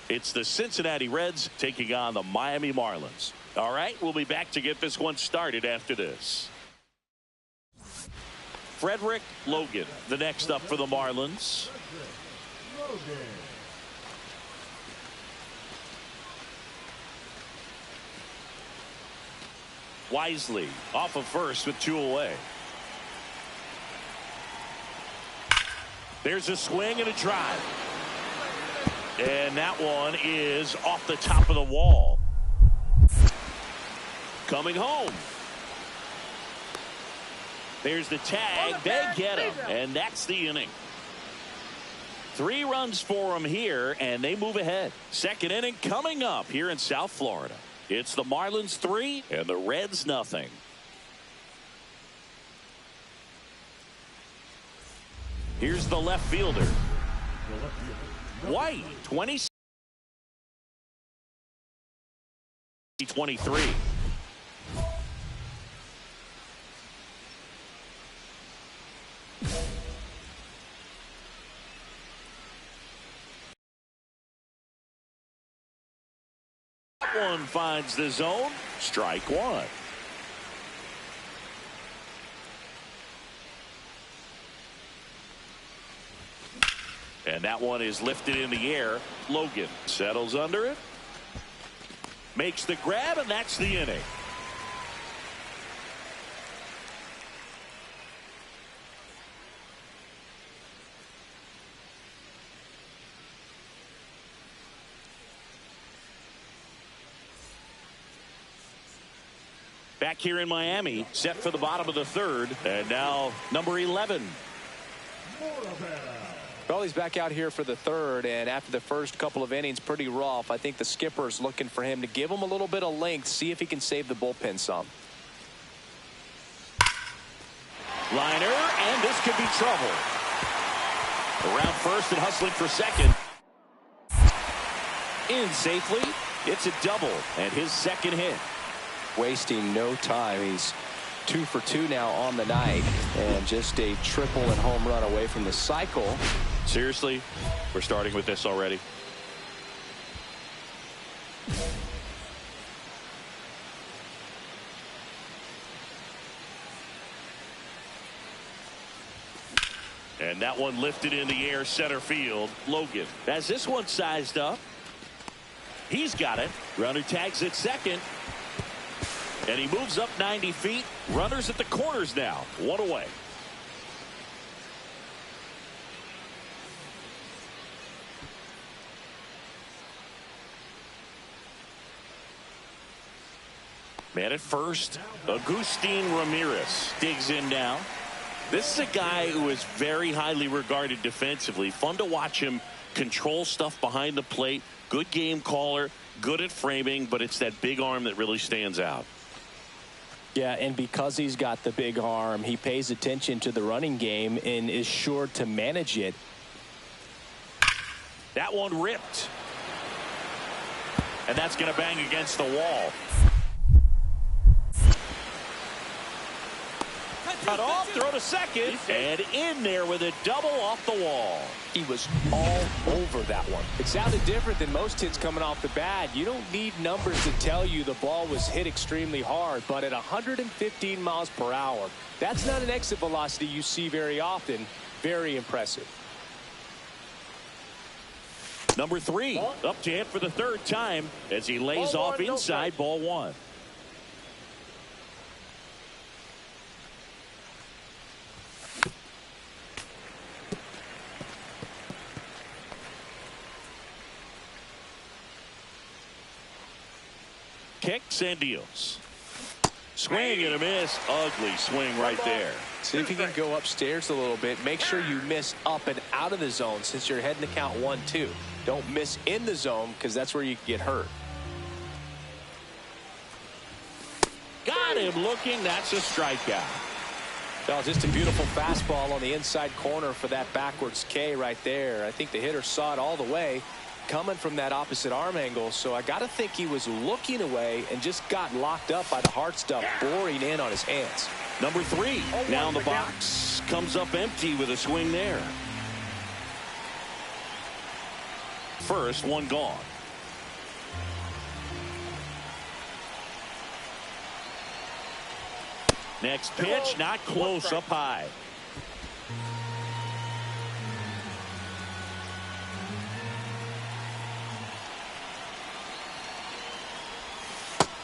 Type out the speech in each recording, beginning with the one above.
It's the Cincinnati Reds taking on the Miami Marlins. All right, we'll be back to get this one started after this. Frederick Logan, the next up for the Marlins. Wisely off of first with 2 away. There's a swing and a drive. And that one is off the top of the wall. Coming home. There's the tag. They get him. And that's the inning. 3 runs for him here, and they move ahead. Second inning coming up here in South Florida. It's the Marlins 3 and the Reds nothing. Here's the left fielder. White, 23. That one finds the zone. Strike one. And that one is lifted in the air. Logan settles under it. Makes the grab, and that's the inning. Back here in Miami, set for the bottom of the third. And now number 11. Well, he's back out here for the third, and after the first couple of innings, pretty rough. I think the skipper's looking for him to give him a little bit of length, see if he can save the bullpen some. Liner, and this could be trouble. Around first and hustling for second. In safely. It's a double, and his second hit. Wasting no time. He's 2 for 2 now on the night, and just a triple and home run away from the cycle. Seriously, we're starting with this already. And that one lifted in the air, center field. Logan has this one sized up. He's got it. Runner tags at second. And he moves up 90 feet. Runners at the corners now. 1 away. Man at first, Agustin Ramirez digs in now. This is a guy who is very highly regarded defensively. Fun to watch him control stuff behind the plate. Good game caller, good at framing, but it's that big arm that really stands out. Yeah, and because he's got the big arm, he pays attention to the running game and is sure to manage it. That one ripped. And that's going to bang against the wall. Cut off, throw to second, and in there with a double off the wall. He was all over that one. It sounded different than most hits coming off the bat. You don't need numbers to tell you the ball was hit extremely hard, but at 115 miles per hour, that's not an exit velocity you see very often. Very impressive. Number 3 up to hit for the 3rd time as he lays off inside, ball 1. Kicks and deals. Swing and a miss. Ugly swing right there. See if you can go upstairs a little bit. Make sure you miss up and out of the zone since you're heading to count 1-2. Don't miss in the zone because that's where you can get hurt. Got him looking. That's a strikeout. Well, just a beautiful fastball on the inside corner for that backwards K right there. I think the hitter saw it all the way coming from that opposite arm angle. So I got to think he was looking away and just got locked up by the hard stuff boring in on his hands. Number 3 now in the box. Comes up empty with a swing there. First one gone. Next pitch, not close, up high.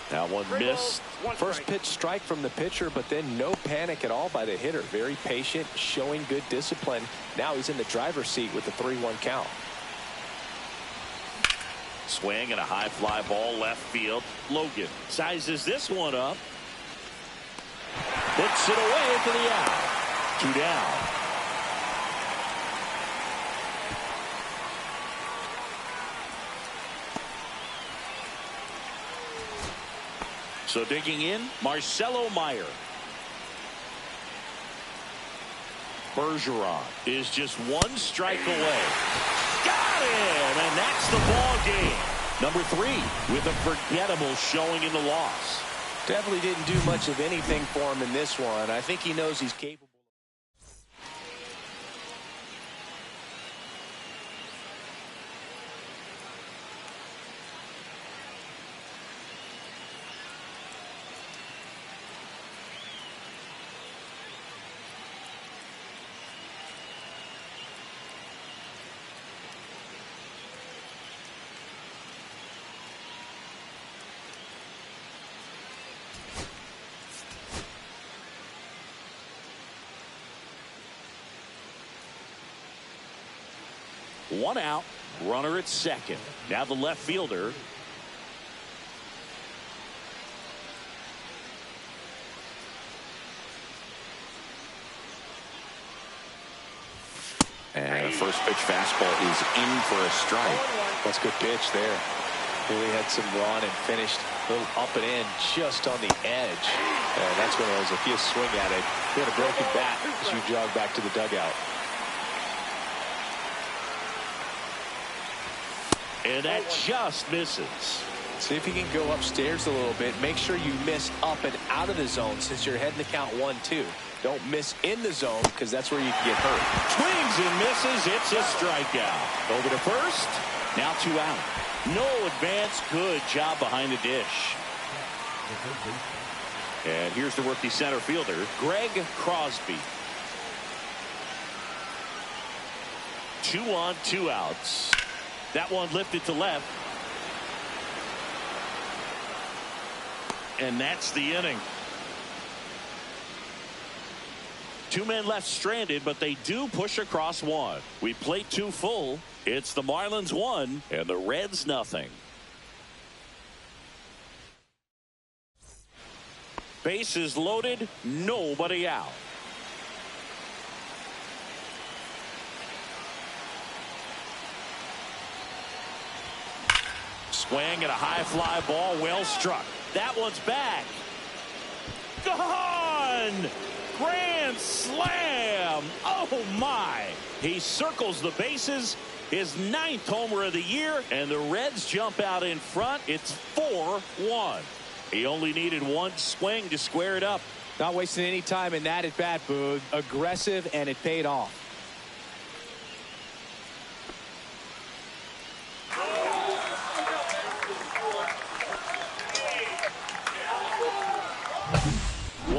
That one missed. First pitch strike from the pitcher, but then no panic at all by the hitter. Very patient, showing good discipline. Now he's in the driver's seat with the 3-1 count. Swing and a high fly ball left field. Logan sizes this one up. Puts it away for the out. 2 down. So digging in, Marcelo Meyer. Bergeron is just 1 strike away. Got him, and that's the ball game. Number 3 with a forgettable showing in the loss. Definitely didn't do much of anything for him in this one. I think he knows he's capable. One out, runner at second. Now the left fielder. And a first pitch fastball is in for a strike. That's a good pitch there. Really had some run and finished a little up and in just on the edge. And that's one of those, if you swing at it, you had a broken bat as you jog back to the dugout. And that just misses. See if you can go upstairs a little bit. Make sure you miss up and out of the zone since you're heading to count 1-2. Don't miss in the zone because that's where you can get hurt. Swings and misses. It's a strikeout. Over to first. Now 2 out. No advance. Good job behind the dish. And here's the rookie center fielder, Greg Crosby. 2 on, 2 outs. That one lifted to left. And that's the inning. 2 men left stranded, but they do push across 1. We play 2 full. It's the Marlins 1 and the Reds nothing. Bases loaded, nobody out. Swing and a high fly ball, well struck. That one's back. Gone! Grand slam! Oh my! He circles the bases. His 9th homer of the year, and the Reds jump out in front. It's 4-1. He only needed 1 swing to square it up. Not wasting any time in that at bat, Boog. Aggressive, and it paid off.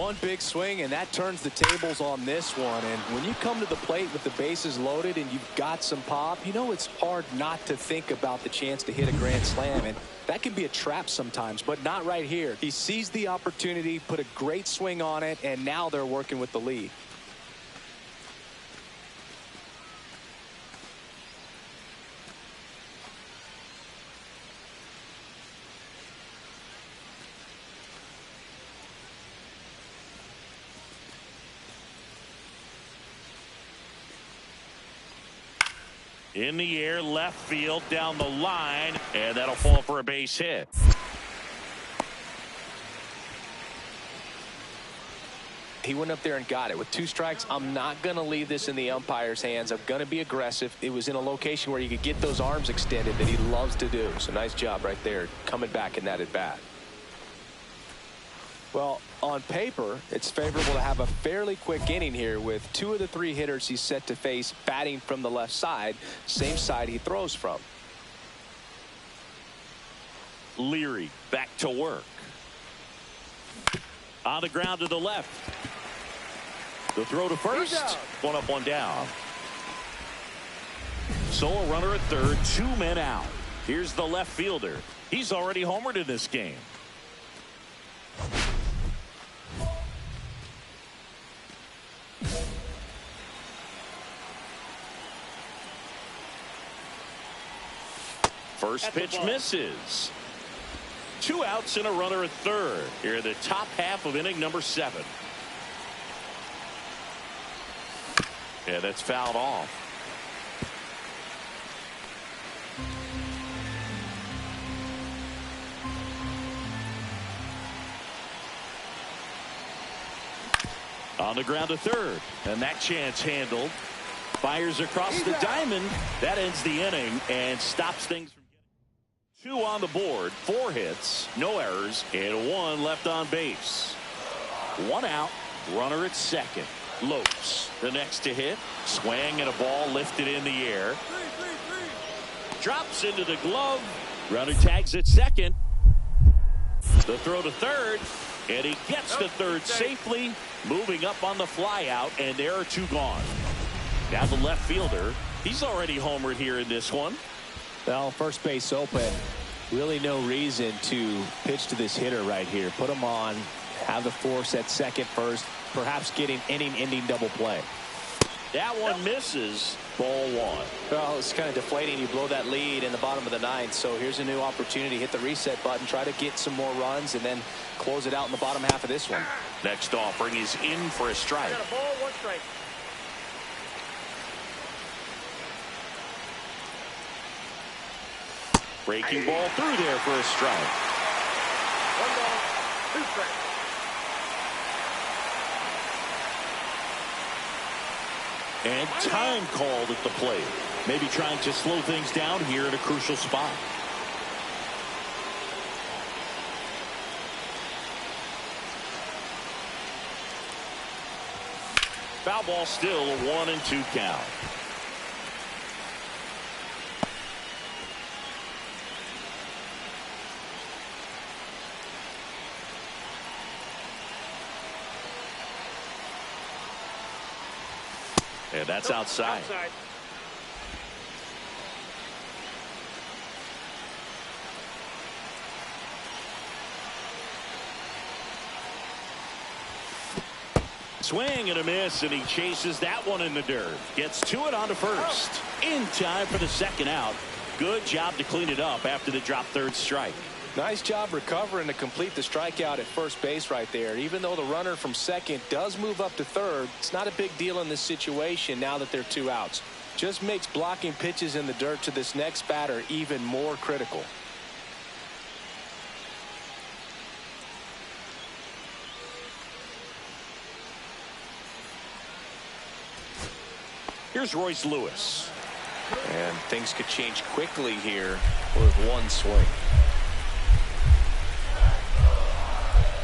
one big swing, and that turns the tables on this one. And when you come to the plate with the bases loaded and you've got some pop, you know it's hard not to think about the chance to hit a grand slam. And that can be a trap sometimes, but not right here. He seized the opportunity, put a great swing on it, and now they're working with the lead. In the air, left field, down the line, and that'll fall for a base hit. He went up there and got it. With 2 strikes, I'm not going to leave this in the umpire's hands. I'm going to be aggressive. It was in a location where you could get those arms extended that he loves to do. So nice job right there, coming back in that at bat. Well, on paper, it's favorable to have a fairly quick inning here with 2 of the 3 hitters he's set to face batting from the left side, same side he throws from. Leary back to work. On the ground to the left. The throw to first. One up, one down. So a runner at third, 2 men out. Here's the left fielder. He's already homered in this game. First pitch misses. 2 outs and a runner at third. Here in the top half of inning number 7. Yeah, that's fouled off. On the ground to third, and that chance handled. Fires across the diamond. That ends the inning and stops things from getting 2 on the board, 4 hits, no errors, and 1 left on base. 1 out, runner at second. Lopes, the next to hit. Swing and a ball lifted in the air. Drops into the glove. Runner tags at second. The throw to third, and he gets to third safely, moving up on the fly out, and there are 2 gone. Now the left fielder, he's already homered here in this one. Well, first base open. Really no reason to pitch to this hitter right here. Put him on, have the force at second first, perhaps getting inning-ending double play. That one misses. Ball 1. Well, it's kind of deflating. You blow that lead in the bottom of the 9th. So here's a new opportunity. Hit the reset button, try to get some more runs, and then close it out in the bottom half of this one. Next offering is in for a strike. Got a ball, 1 strike. Breaking ball through there for a strike. 1 ball, 2 strikes. And time called at the plate. Maybe trying to slow things down here at a crucial spot. Foul ball still, a 1-2 count. And that's outside. Swing and a miss, and he chases that one in the dirt. Gets to it on to first. In time for the second out. Good job to clean it up after the drop third strike. Nice job recovering to complete the strikeout at first base right there. Even though the runner from second does move up to third, it's not a big deal in this situation now that they're 2 outs. Just makes blocking pitches in the dirt to this next batter even more critical. Here's Royce Lewis. And things could change quickly here with 1 swing.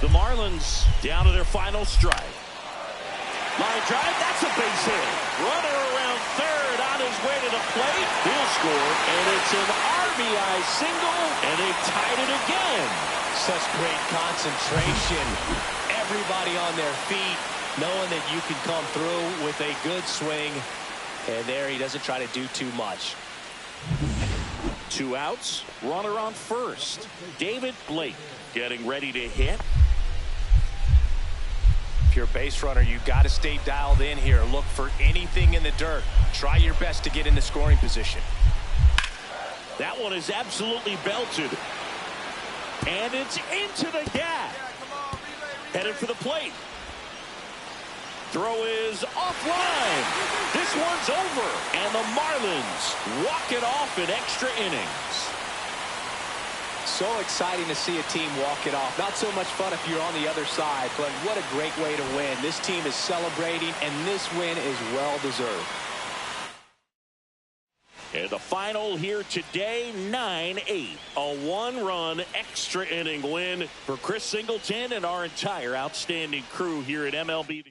The Marlins down to their final strike. Line drive, that's a base hit. Runner around third on his way to the plate. He'll score, and it's an RBI single, and they've tied it again. Such great concentration. everybody on their feet, knowing that you can come through with a good swing. And there he doesn't try to do too much. 2 outs, runner on first. David Blake getting ready to hit. If you're a base runner, you've got to stay dialed in here. Look for anything in the dirt. Try your best to get into scoring position. That one is absolutely belted. And it's into the gap. Headed for the plate. Throw is offline. This one's over. And the Marlins walk it off in extra innings. So exciting to see a team walk it off. Not so much fun if you're on the other side, but what a great way to win. This team is celebrating, and this win is well-deserved. And the final here today, 9-8. A 1-run extra inning win for Chris Singleton and our entire outstanding crew here at MLB The Show.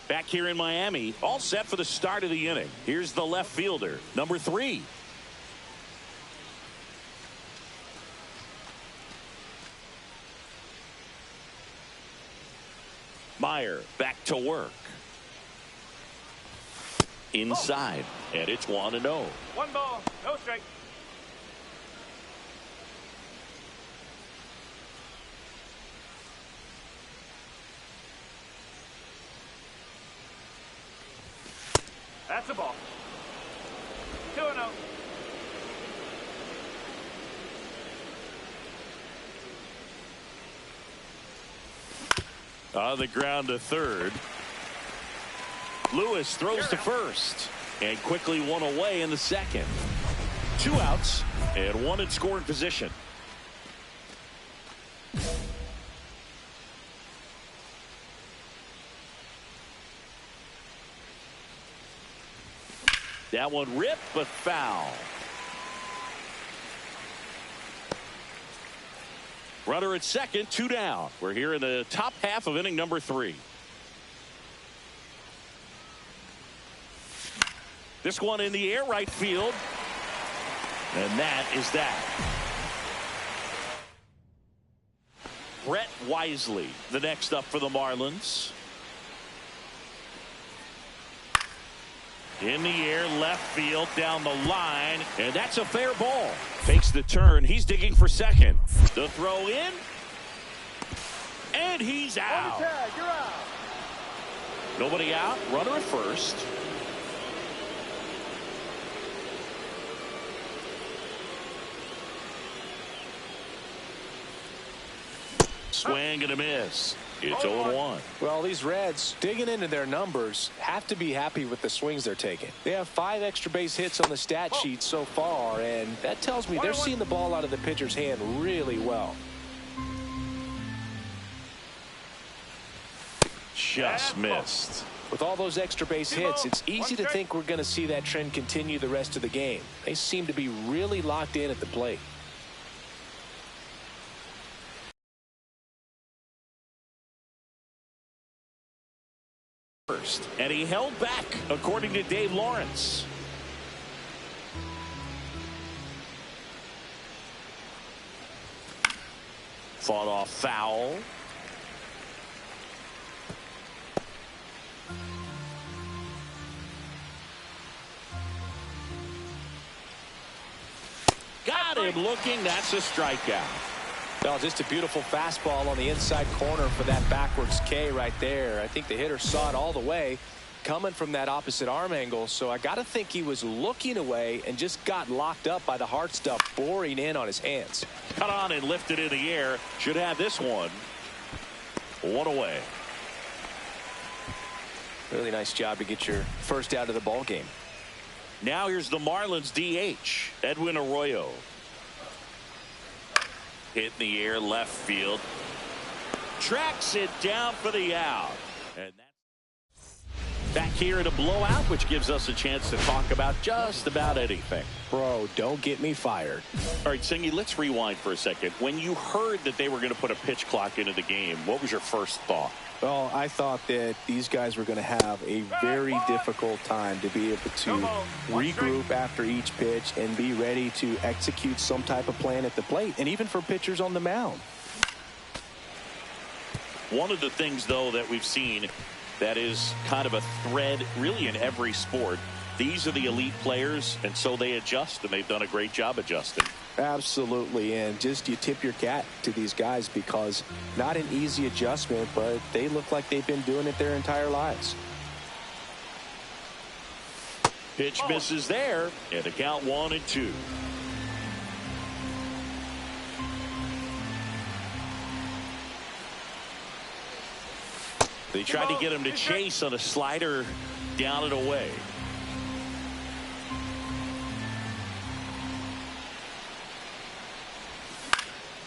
Back here in Miami, all set for the start of the inning. Here's the left fielder, number 3. Meyer back to work. Inside, and it's 1-0. 1 ball, no strike. That's a ball. 2-0. On the ground to third. Lewis throws to first and quickly one away in the second. 2 outs and 1 in scoring position. That one ripped but foul. Runner at second, 2 down. We're here in the top half of inning number 3. This one in the air, right field. And that is that. Brett Wisely, the next up for the Marlins. In the air, left field, down the line, and that's a fair ball. Takes the turn. He's digging for second. The throw in, and he's out. You're out. Nobody out. Runner at first. Swing and a miss. It's 0-1. Well, these Reds, digging into their numbers, have to be happy with the swings they're taking. They have 5 extra base hits on the stat sheet so far, and that tells me they're seeing the ball out of the pitcher's hand really well. Just missed. With all those extra base hits, it's easy to think we're going to see that trend continue the rest of the game. They seem to be really locked in at the plate. And he held back, according to Dave Lawrence. Fought off foul. Got him looking. That's a strikeout. Well, just a beautiful fastball on the inside corner for that backwards K right there. I think the hitter saw it all the way coming from that opposite arm angle. So I got to think he was looking away and just got locked up by the hard stuff boring in on his hands. Cut on and lifted in the air. Should have this one. One away. Really nice job to get your first out of the ball game. Now here's the Marlins DH, Edwin Arroyo. Hit in the air, left field. Tracks it down for the out. And that's back here in a blowout, which gives us a chance to talk about just about anything. Bro, don't get me fired. All right, Singy, let's rewind for a second. When you heard that they were going to put a pitch clock into the game, what was your first thought? Well, I thought that these guys were going to have a very difficult time to be able to regroup after each pitch and be ready to execute some type of plan at the plate, and even for pitchers on the mound. One of the things, though, that we've seen that is kind of a thread really in every sport, these are the elite players, and so they adjust, and they've done a great job adjusting. Absolutely, and just you tip your cap to these guys because not an easy adjustment, but they look like they've been doing it their entire lives. Pitch misses there, and the count 1-2. They tried to get him to chase on a slider down and away.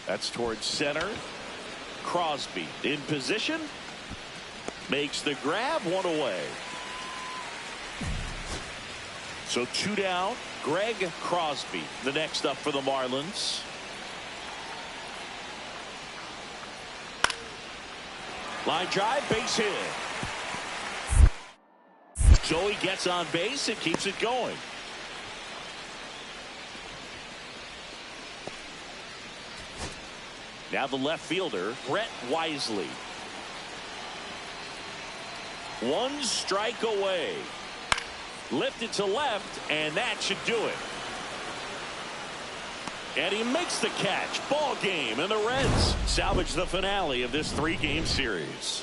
That's towards center. Crosby in position. Makes the grab, one away. So 2 down. Greg Crosby, the next up for the Marlins. Line drive, base hit. So he gets on base and keeps it going. Now the left fielder, Brett Wisely. 1 strike away. Lifted to left, and that should do it. And he makes the catch. Ball game, and the Reds salvage the finale of this 3-game series.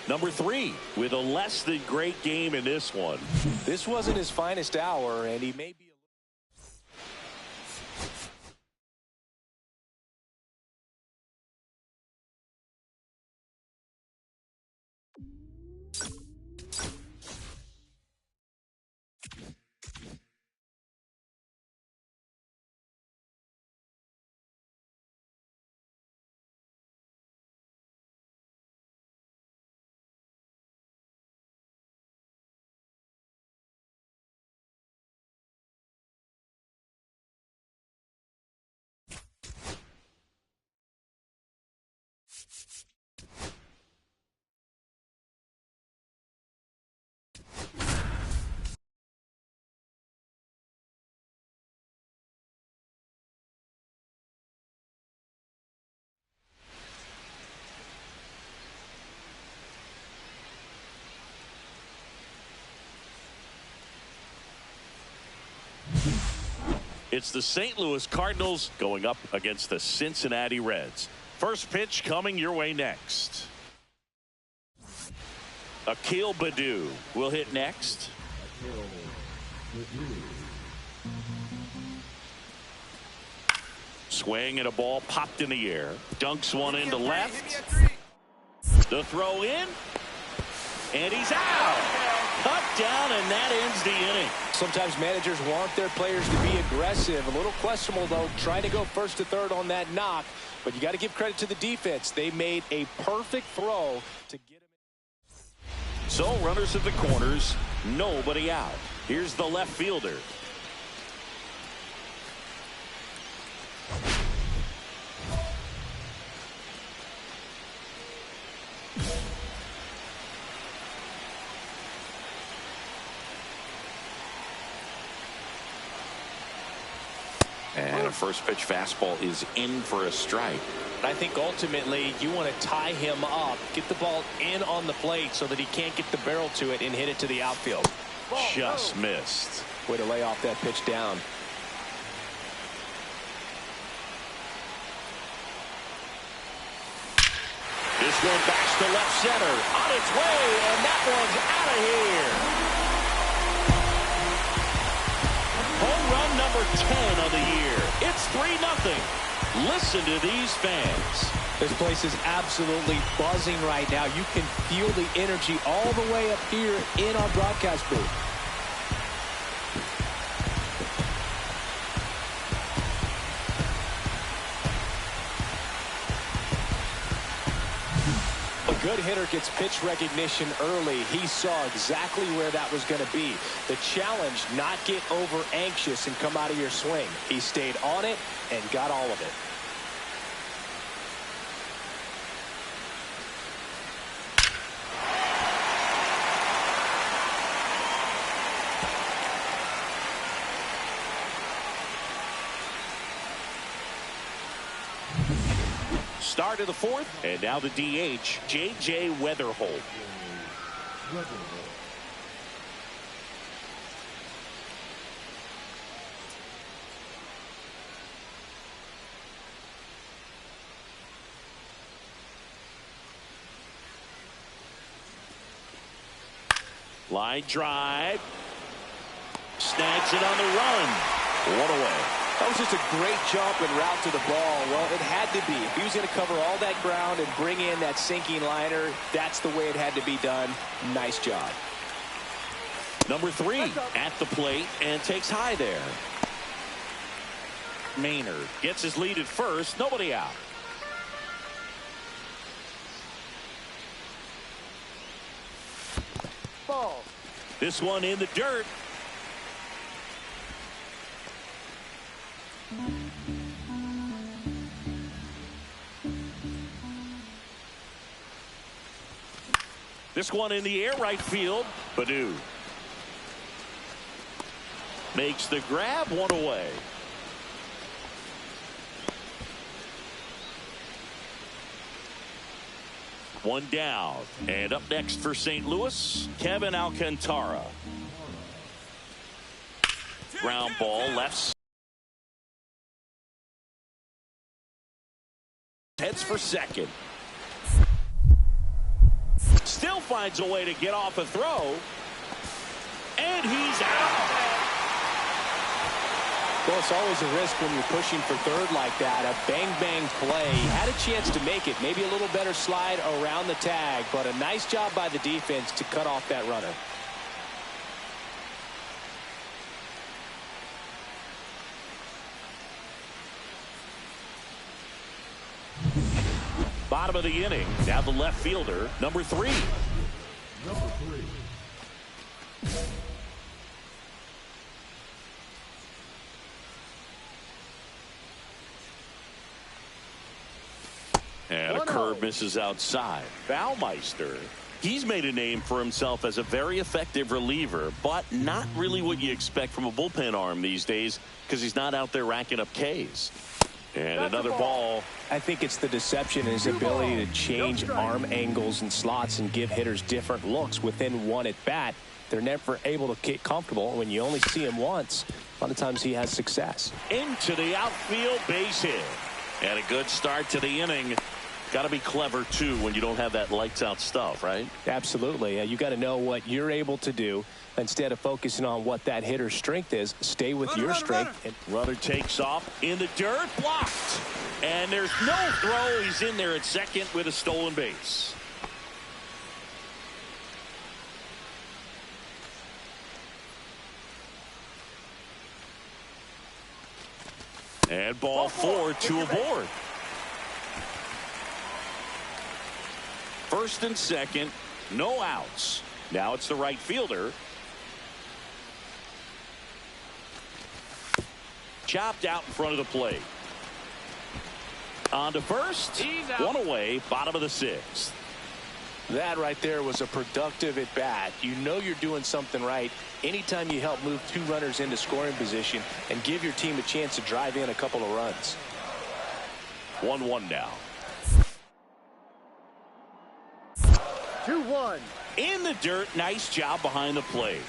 Number 3 with a less than great game in this one. This wasn't his finest hour, and he may be. It's the St. Louis Cardinals going up against the Cincinnati Reds. First pitch coming your way next. Akil Baddoo will hit next. Swing and a ball popped in the air. Dunks one into left. The throw in. And he's out. Cut down, and that ends the inning. Sometimes managers want their players to be aggressive. A little questionable, though, trying to go first to third on that knock. But you got to give credit to the defense. They made a perfect throw to get him. So runners at the corners, nobody out. Here's the left fielder. And a first pitch fastball is in for a strike. I think ultimately you want to tie him up, get the ball in on the plate so that he can't get the barrel to it and hit it to the outfield. Just missed. Way to lay off that pitch down. This one backs to left center. On its way, and that one's out of here. Home run number 10 of the year. It's 3-0. Listen to these fans. This place is absolutely buzzing right now. You can feel the energy all the way up here in our broadcast booth. A good hitter gets pitch recognition early. He saw exactly where that was going to be. The challenge, not get over anxious and come out of your swing. He stayed on it and got all of it. Start of the fourth, and now the DH, J.J. Weatherholt. Line drive. Snags it on the run. One away. That was just a great jump and route to the ball. Well, it had to be. If he was going to cover all that ground and bring in that sinking liner, that's the way it had to be done. Nice job. Number 3 at the plate and takes high there. Maynard gets his lead at first. Nobody out. Ball. This one in the dirt. This one in the air, right field. Badu makes the grab, one away. One down. And up next for St. Louis, Kevin Alcantara. Ground ball, left. Heads for second. Still finds a way to get off a throw. And he's out. Well, it's always a risk when you're pushing for third like that. A bang-bang play. Had a chance to make it. Maybe a little better slide around the tag, but a nice job by the defense to cut off that runner. Bottom of the inning. Now the left fielder, number 3. And a curve misses outside. Baumeister, he's made a name for himself as a very effective reliever, but not really what you expect from a bullpen arm these days because he's not out there racking up Ks. And another ball. I think it's the deception and his ability to change arm angles and slots and give hitters different looks within one at bat. They're never able to get comfortable. When you only see him once, a lot of times he has success. Into the outfield, base hit. And a good start to the inning. Got to be clever, too, when you don't have that lights-out stuff, right? Absolutely. You got to know what you're able to do. Instead of focusing on what that hitter's strength is, stay with your strength. Runner takes off in the dirt, blocked. And there's no throw. He's in there at second with a stolen base. And ball 4, 2 aboard. First and second, no outs. Now it's the right fielder. Chopped out in front of the plate. On to first. One away, bottom of the 6th. That right there was a productive at bat. You know you're doing something right anytime you help move 2 runners into scoring position and give your team a chance to drive in a couple of runs. 1-1 now. 2-1. In the dirt, nice job behind the plate.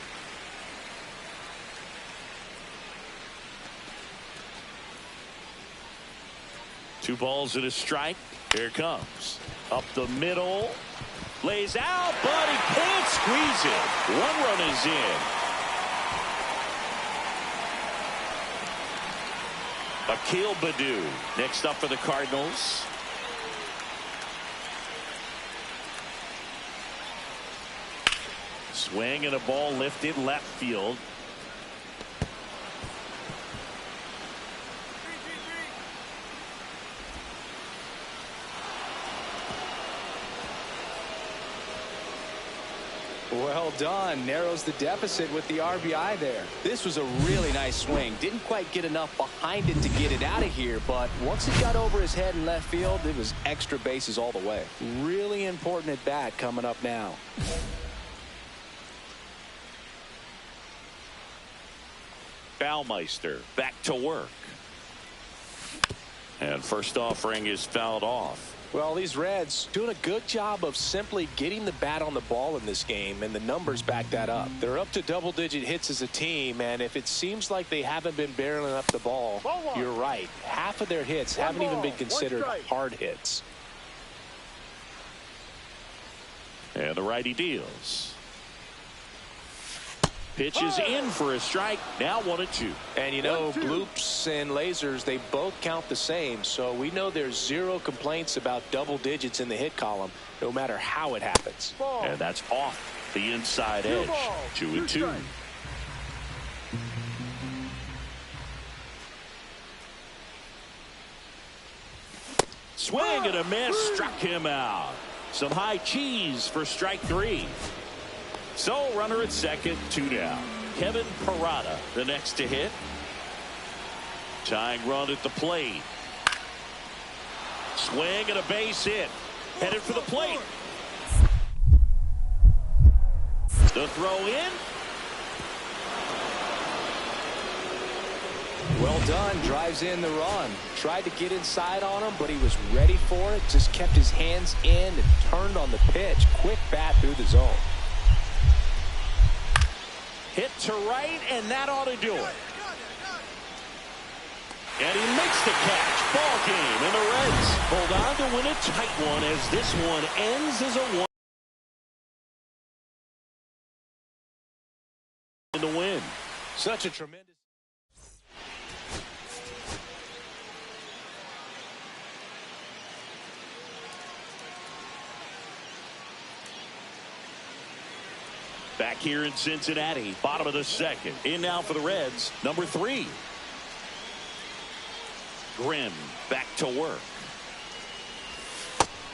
Two balls and a strike. Here it comes. Up the middle. Lays out, but he can't squeeze it. One run is in. Akil Baddoo next up for the Cardinals. Swing and a ball lifted left field. Well done. Narrows the deficit with the RBI there. This was a really nice swing. Didn't quite get enough behind it to get it out of here, but once it got over his head in left field, it was extra bases all the way. Really important at bat coming up now. Baumeister back to work. And first offering is fouled off. Well, these Reds doing a good job of simply getting the bat on the ball in this game, and the numbers back that up. They're up to double-digit hits as a team, and if it seems like they haven't been barreling up the ball, you're right. Half of their hits haven't even been considered hard hits. And the righty deals. Pitch is in for a strike. Now 1-2. And you know, bloops and lasers, they both count the same. So we know there's zero complaints about double digits in the hit column, no matter how it happens. And that's off the inside edge. 2-2. Swing and a miss. Struck him out. Some high cheese for strike 3. So runner at second, 2 down. Kevin Parada the next to hit. Tying run at the plate. Swing and a base hit. Headed for the plate. The throw in. Well done. Drives in the run. Tried to get inside on him, but he was ready for it. Just kept his hands in and turned on the pitch. Quick bat through the zone. Hit to right, and that ought to do it. And he makes the catch. Ball game, and the Reds hold on to win a tight one as this one ends as a 1 in the win. Such a tremendous. Back here in Cincinnati, bottom of the second. In now for the Reds, number 3. Grimm back to work.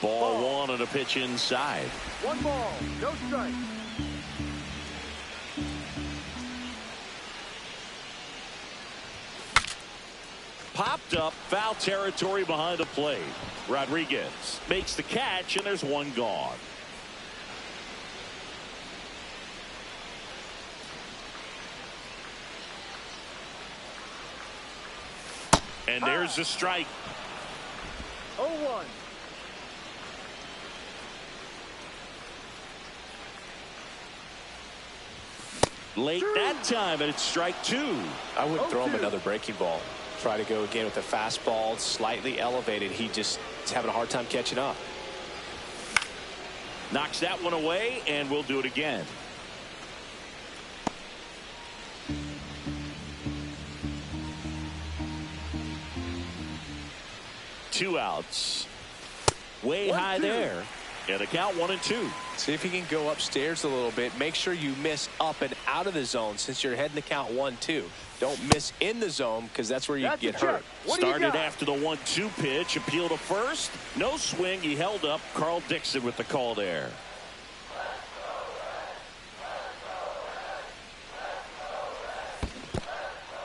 Ball 1 and a pitch inside. 1 ball, no strike. Popped up, foul territory behind the plate. Rodriguez makes the catch, and there's 1 gone. And there's a strike. 0-1. Late that time, and it's strike 2. I would throw him another breaking ball. Try to go again with a fastball, slightly elevated. He just is having a hard time catching up. Knocks that one away, and we'll do it again. Two outs. Way high there. And the count 1-2. See if you can go upstairs a little bit. Make sure you miss up and out of the zone since you're heading the count 1-2. Don't miss in the zone because that's where you get hurt. Started after the 1-2 pitch. Appeal to first. No swing. He held up. Carl Dixon with the call there.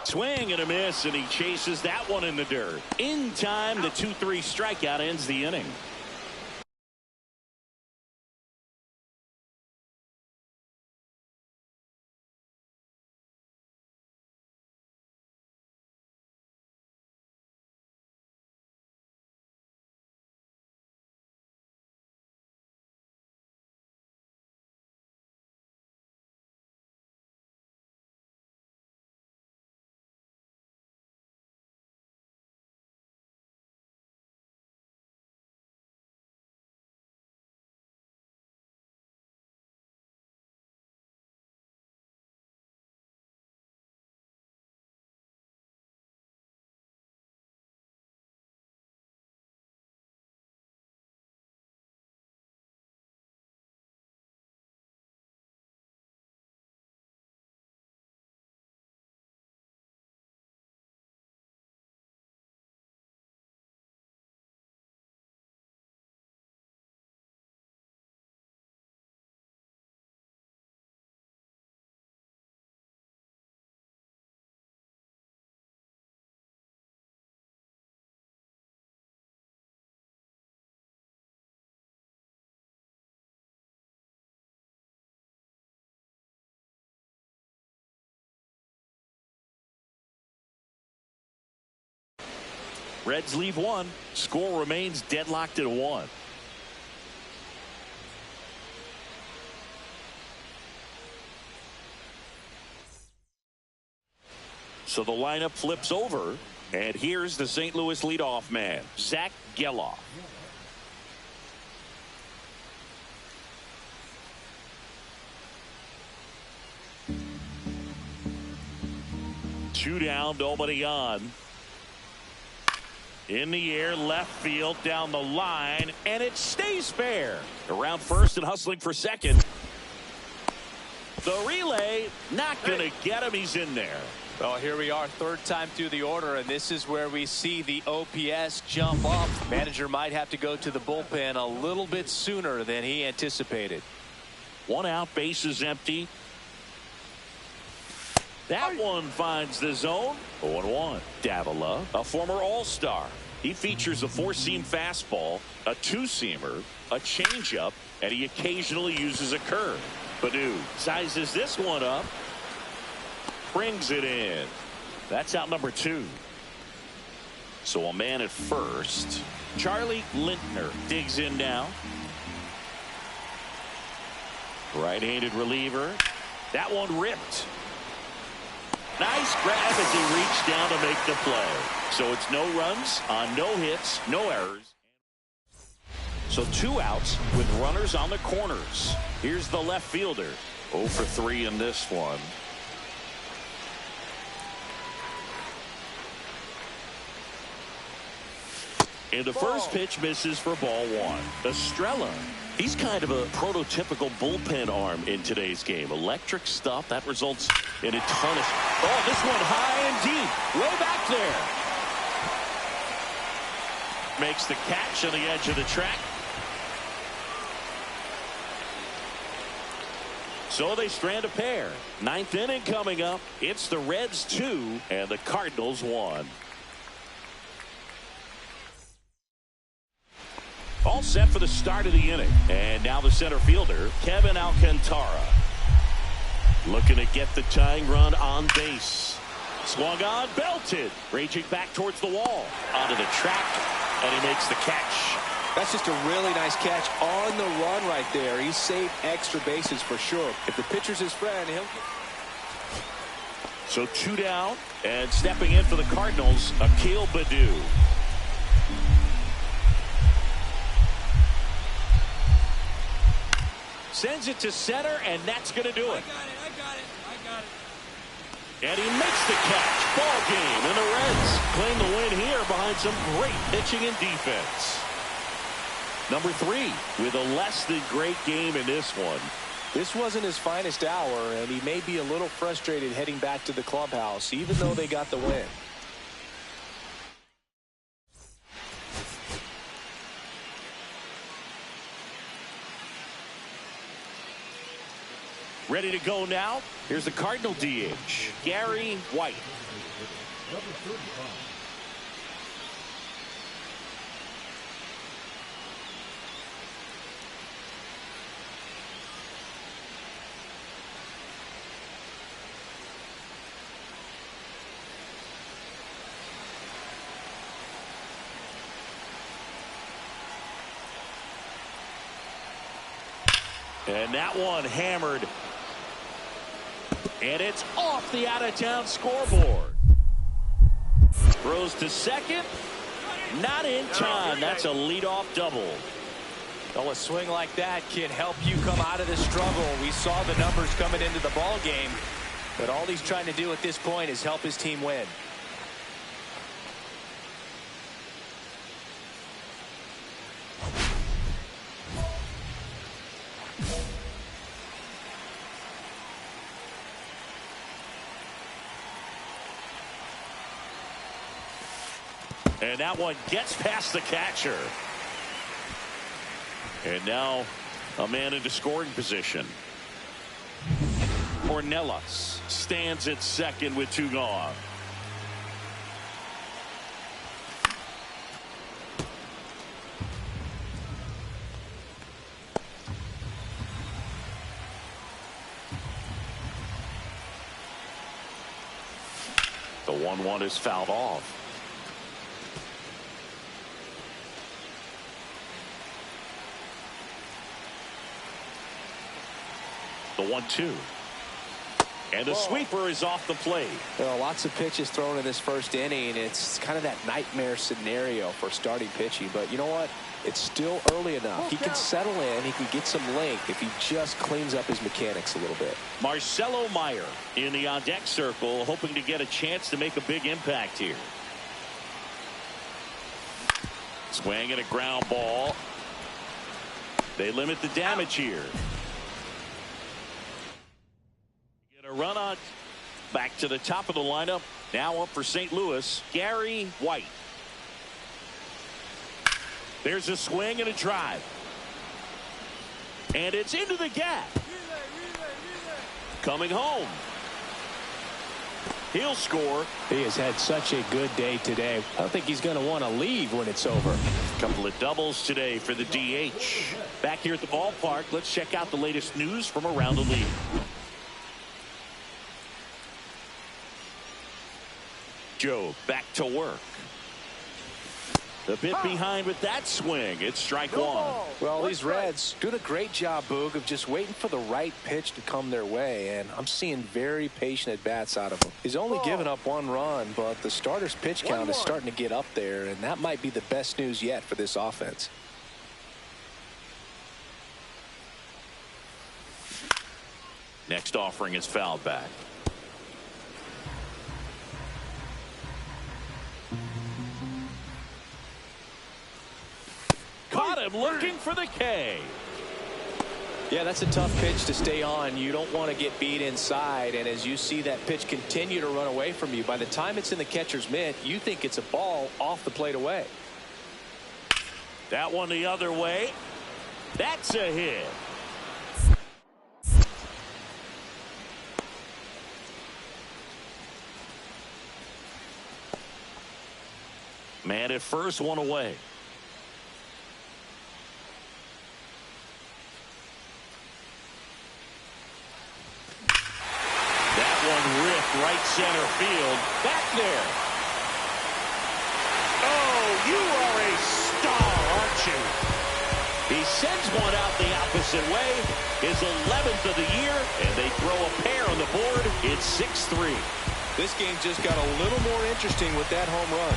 Swing and a miss, and he chases that one in the dirt. In time, the 2-3 strikeout ends the inning. Reds leave one. Score remains deadlocked at 1. So the lineup flips over, and here's the St. Louis leadoff man, Zach Geloff. Two down, nobody on. In the air, left field, down the line, and it stays fair. Around first and hustling for second. The relay, not going to get him. He's in there. Well, here we are, third time through the order, and this is where we see the OPS jump up. Manager might have to go to the bullpen a little bit sooner than he anticipated. 1 out, bases empty. That one finds the zone. 0-1. Davila, a former All-Star. He features a 4-seam fastball, a 2-seamer, a changeup, and he occasionally uses a curve. Badu sizes this one up. Brings it in. That's out number 2. So a man at first. Charlie Lintner digs in now. Right-handed reliever. That one ripped. Nice grab as he reached down to make the play. So it's no runs on no hits, no errors. So 2 outs with runners on the corners. Here's the left fielder. 0 for 3 in this one. And the first pitch misses for ball 1. Estrella, he's kind of a prototypical bullpen arm in today's game. Electric stuff that results in a ton of. Oh, this one high and deep, way back there. Makes the catch on the edge of the track. So they strand a pair. 9th inning coming up. It's the Reds 2 and the Cardinals 1. All set for the start of the inning. And now the center fielder, Kevin Alcantara. Looking to get the tying run on base. Swung on, belted. Raging back towards the wall. Onto the track, and he makes the catch. That's just a really nice catch on the run right there. He saved extra bases for sure. If the pitcher's his friend, he'll get. So 2 down, and stepping in for the Cardinals, Akil Badu. Sends it to center, and that's going to do it. I got it. And he makes the catch. Ball game, and the Reds claim the win here behind some great pitching and defense. Number 3 with a less than great game in this one. This wasn't his finest hour, and he may be a little frustrated heading back to the clubhouse, even though they got the win. Ready to go now. Here's the Cardinal DH, Gary White. And that one hammered. And it's off the out-of-town scoreboard. Throws to second. Not in time. That's a leadoff double. Well, a swing like that can help you come out of the struggle. We saw the numbers coming into the ball game, but all he's trying to do at this point is help his team win. And that one gets past the catcher. And now a man into scoring position. Ornelas stands at second with 2 gone. The 1-1 is fouled off. The 1-2. And the sweeper is off the plate. Well, lots of pitches thrown in this first inning. It's kind of that nightmare scenario for starting pitching. But you know what? It's still early enough. He can settle in. He can get some length if he just cleans up his mechanics a little bit. Marcelo Meyer in the on-deck circle, hoping to get a chance to make a big impact here. Swing and a ground ball. They limit the damage here. Get a run on. Back to the top of the lineup. Now up for St. Louis, Gary White. There's a swing and a drive. And it's into the gap. Coming home. He'll score. He has had such a good day today. I don't think he's going to want to leave when it's over. A couple of doubles today for the DH. Back here at the ballpark, let's check out the latest news from around the league. Joe back to work. A bit behind with that swing. It's strike one. Well, these Reds doing a great job, Boog, of just waiting for the right pitch to come their way, and I'm seeing very patient at-bats out of him. He's only given up 1 run, but the starter's pitch count is starting to get up there, and that might be the best news yet for this offense. Next offering is fouled back. Caught him looking for the K. Yeah, that's a tough pitch to stay on. You don't want to get beat inside, and as you see that pitch continue to run away from you, by the time it's in the catcher's mitt, you think it's a ball off the plate away. That one the other way. That's a hit. Man at first, one away. Right center field. Back there. Oh, you are a star, aren't you? He sends one out the opposite way. His 11th of the year, and they throw a pair on the board. It's 6-3. This game just got a little more interesting with that home run.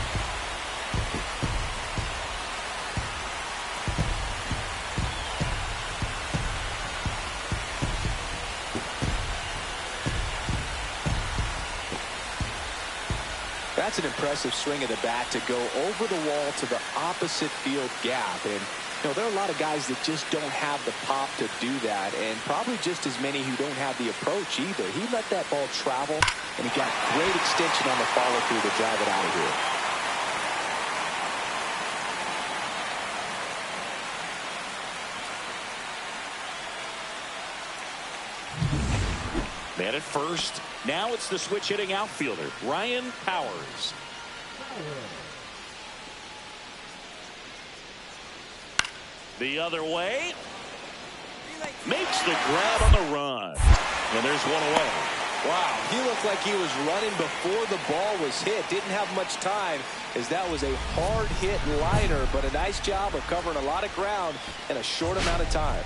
That's an impressive swing of the bat to go over the wall to the opposite field gap. And, you know, there are a lot of guys that just don't have the pop to do that, and probably just as many who don't have the approach either. He let that ball travel, and he got great extension on the follow-through to drive it out of here. Man at first. Now it's the switch hitting outfielder, Ryan Powers. The other way. Makes the grab on the run. And there's one away. Wow, he looked like he was running before the ball was hit. Didn't have much time, as that was a hard hit liner, but a nice job of covering a lot of ground in a short amount of time.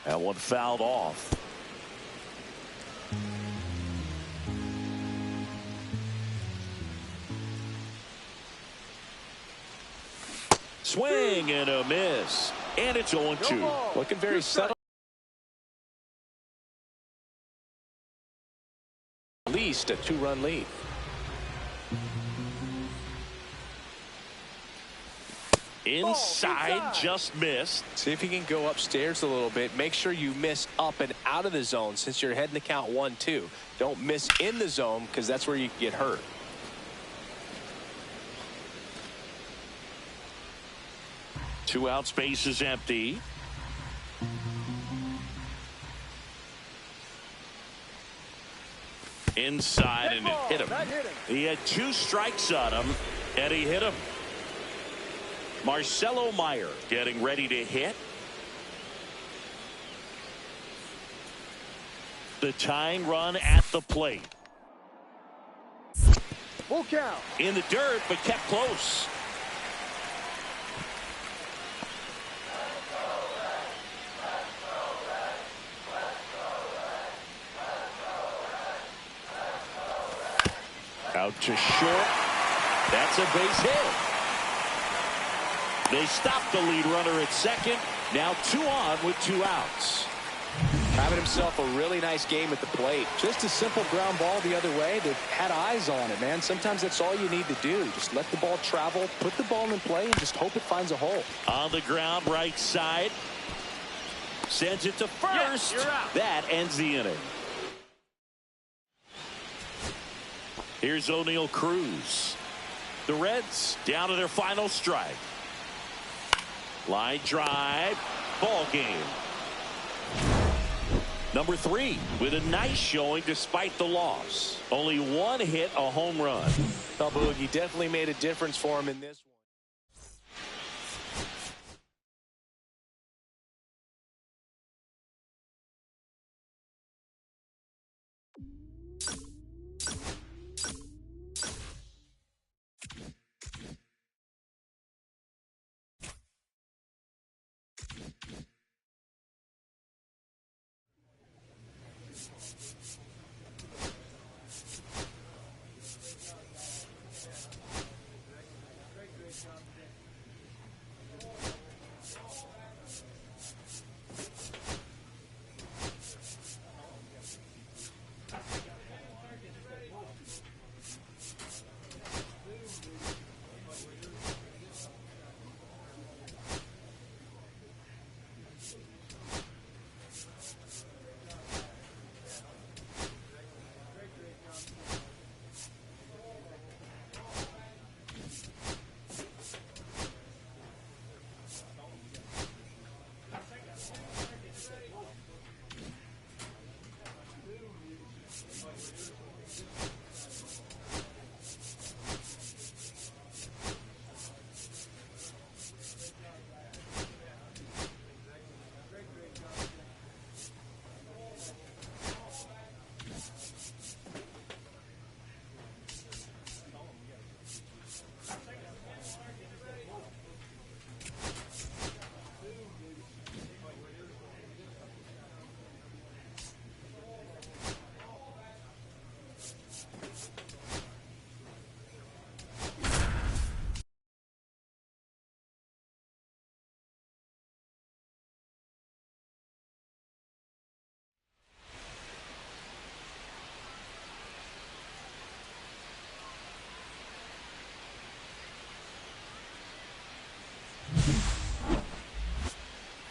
That one fouled off. Swing and a miss. And it's 0-2. Looking very settled. At least a 2-run lead. Inside, just missed. See if you can go upstairs a little bit. Make sure you miss up and out of the zone since you're heading the count 1-2. Don't miss in the zone, because that's where you can get hurt. Two out, space is empty. Inside, and it hit him. He had 2 strikes on him, and he hit him. Marcelo Meyer getting ready to hit. The tying run at the plate. Full count. In the dirt, but kept close. Out to short. That's a base hit. They stop the lead runner at second. Now 2 on with 2 outs. Having himself a really nice game at the plate. Just a simple ground ball the other way. They've had eyes on it, man. Sometimes that's all you need to do. Just let the ball travel, put the ball in play, and just hope it finds a hole. On the ground, right side. Sends it to first. Yes, you're out. That ends the inning. Here's O'Neal Cruz. The Reds down to their final strike. Line drive. Ball game. Number 3 with a nice showing despite the loss. Only 1 hit, a home run. Oh, Boog, he definitely made a difference for him in this one.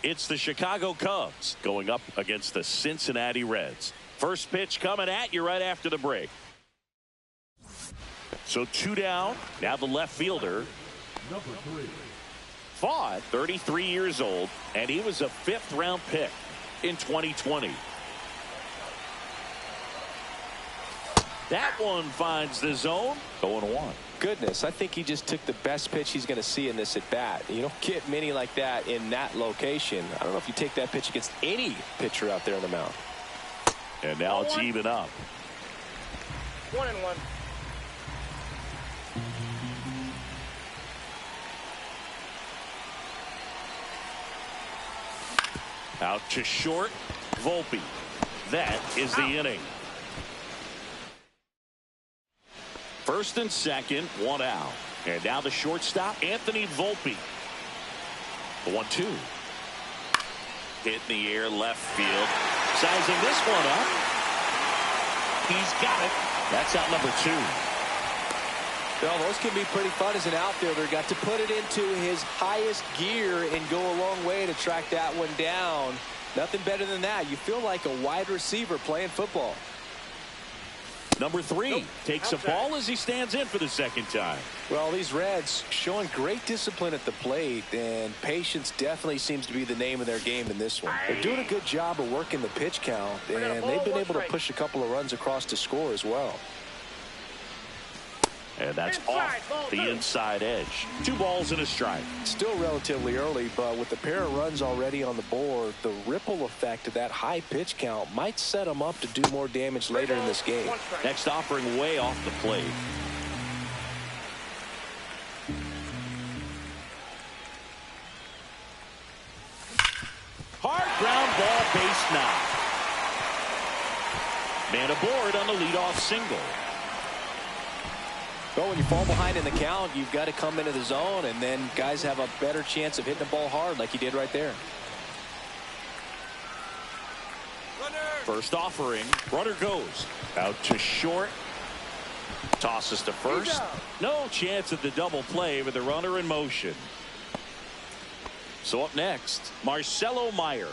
It's the Chicago Cubs going up against the Cincinnati Reds. First pitch coming at you right after the break. So 2 down. Now the left fielder. Number 3. Vaught, 33 years old, and he was a 5th-round pick in 2020. That one finds the zone. 0-1. Goodness, I think he just took the best pitch he's going to see in this at bat. You don't get many like that in that location. I don't know if you take that pitch against any pitcher out there on the mound. And now it's even up. 1-1. Out to short, Volpe. That is the inning. First and second, 1 out. And now the shortstop, Anthony Volpe. The 1-2. Hit in the air, left field. Sizing this one up. He's got it. That's out number 2. Well, those can be pretty fun as an outfielder. Got to put it into his highest gear and go a long way to track that one down. Nothing better than that. You feel like a wide receiver playing football. Number 3 takes a ball as he stands in for the second time. Well, these Reds showing great discipline at the plate, and patience definitely seems to be the name of their game in this one. They're doing a good job of working the pitch count, and they've been able to push a couple of runs across to score as well. And that's off the inside edge. 2 balls and a strike. Still relatively early, but with a pair of runs already on the board, the ripple effect of that high pitch count might set them up to do more damage later in this game. Next offering way off the plate. now. Man aboard on the leadoff single. Well, when you fall behind in the count, you've got to come into the zone, and then guys have a better chance of hitting the ball hard like he did right there. First offering. Runner goes out to short. Tosses to first. No chance at the double play with the runner in motion. So up next, Marcelo Meyer.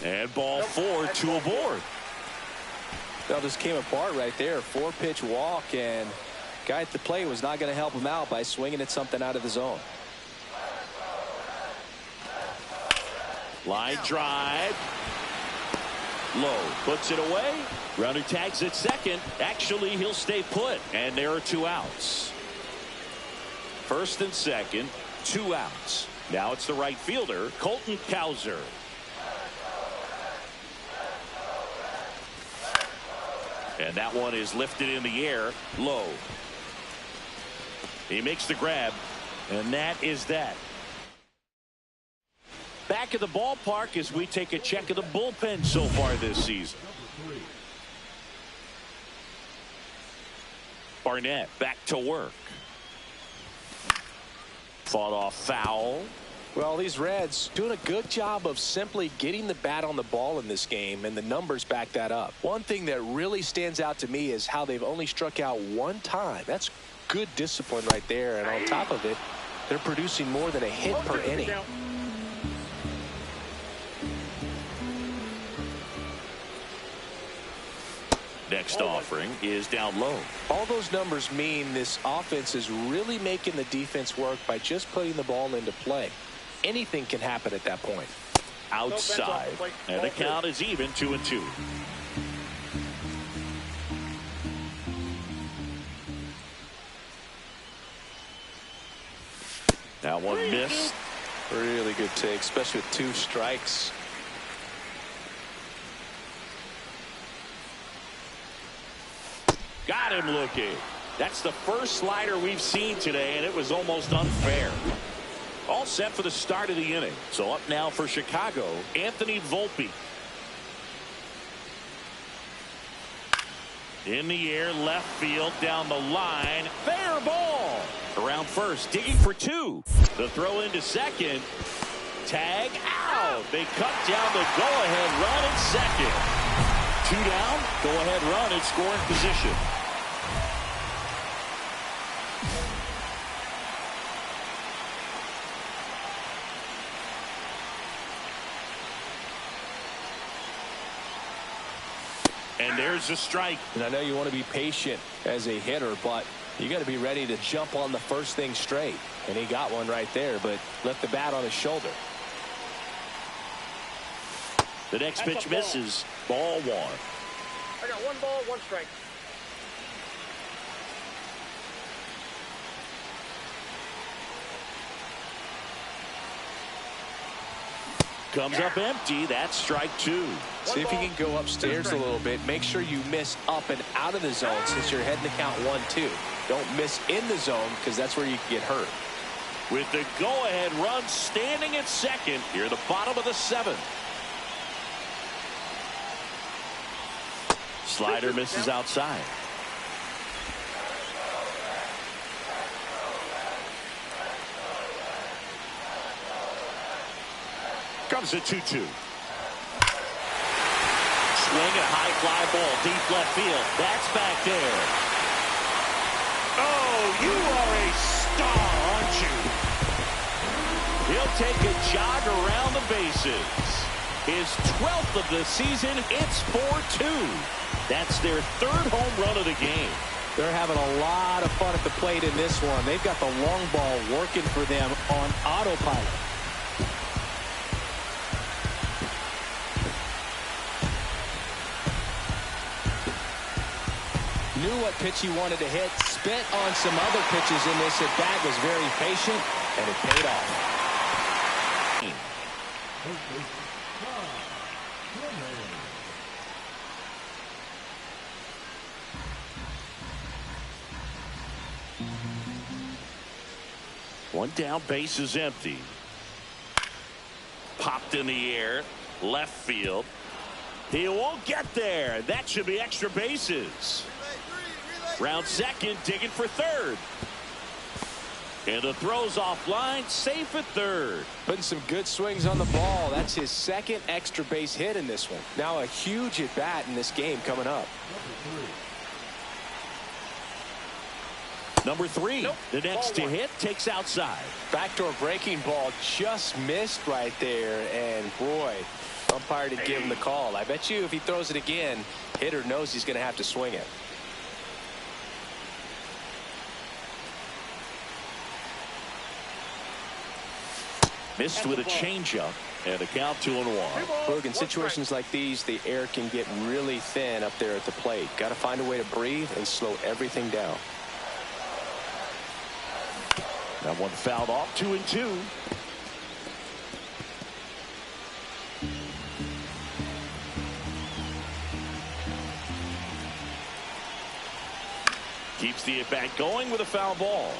And ball 4, 2 aboard. Well, this came apart right there. 4-pitch walk, and guy at the plate was not going to help him out by swinging at something out of the zone. Line drive. Low puts it away. Runner tags at second. Actually, he'll stay put, and there are 2 outs. First and second, 2 outs. Now it's the right fielder, Colton Cowser. And that one is lifted in the air, low. He makes the grab, and that is that. Back at the ballpark as we take a check of the bullpen so far this season. Barnett back to work. Fought off foul. Well, these Reds doing a good job of simply getting the bat on the ball in this game, and the numbers back that up. One thing that really stands out to me is how they've only struck out 1 time. That's good discipline right there, and on top of it, they're producing more than a hit per inning. Next offering is down low. All those numbers mean this offense is really making the defense work by just putting the ball into play. Anything can happen at that point. Outside, and the count is even, 2-2. That one missed. Really good take, especially with 2 strikes. Got him looking. That's the first slider we've seen today, and it was almost unfair. All set for the start of the inning. So up now for Chicago, Anthony Volpe. In the air, left field, down the line. Fair ball. Around first, digging for 2. The throw into second. Tag out. They cut down the go-ahead run at second. 2 down, go-ahead run in scoring position. And there's a strike. And I know you want to be patient as a hitter, but you got to be ready to jump on the first thing straight. And he got one right there, but left the bat on his shoulder. The next pitch misses. Ball 1. I got 1 ball, 1 strike. Comes up empty. That's strike 2. See if you can go upstairs a little bit. Make sure you miss up and out of the zone since you're heading to count 1-2. Don't miss in the zone because that's where you can get hurt. With the go-ahead run standing at second here, the bottom of the 7th. Slider misses outside. Comes a 2-2. Swing a high fly ball deep left field. That's back there. Oh, you are a star, aren't you? He'll take a jog around the bases. His 12th of the season. It's 4-2. That's their 3rd home run of the game. They're having a lot of fun at the plate in this one. They've got the long ball working for them on autopilot. Knew what pitch he wanted to hit. Spent on some other pitches in this at bat. Was very patient, and it paid off. One down, base is empty. Popped in the air, left field. He won't get there. That should be extra bases. Round second, digging for third. And the throw's offline, safe at third. Putting some good swings on the ball. That's his second extra base hit in this one. Now a huge at bat in this game coming up. Number three, the next to hit takes outside. Backdoor breaking ball just missed right there. And boy, umpire did give him the call. I bet you if he throws it again, hitter knows he's going to have to swing it. Missed with a changeup, and a count 2-1. Look, in situations like these, the air can get really thin up there at the plate. Got to find a way to breathe and slow everything down. That one fouled off, 2-2. Keeps the at-bat going with a foul ball.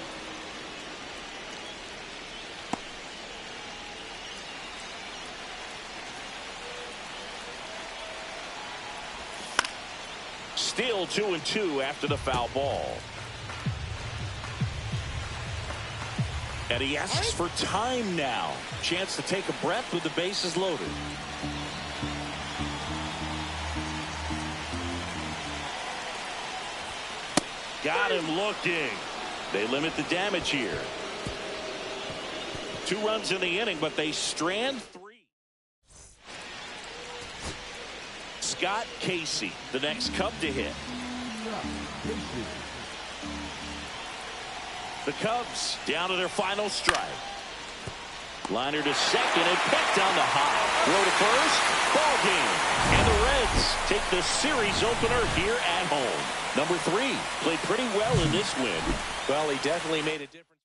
Still 2-2 after the foul ball. And he asks for time now. Chance to take a breath with the bases loaded. Got him looking. They limit the damage here. 2 runs in the inning, but they strand 3. Scott Casey, the next Cub to hit. The Cubs down to their final strike. Liner to second and picked on the high. Throw to first. Ball game. And the Reds take the series opener here at home. Number 3 played pretty well in this win. Well, he definitely made a difference.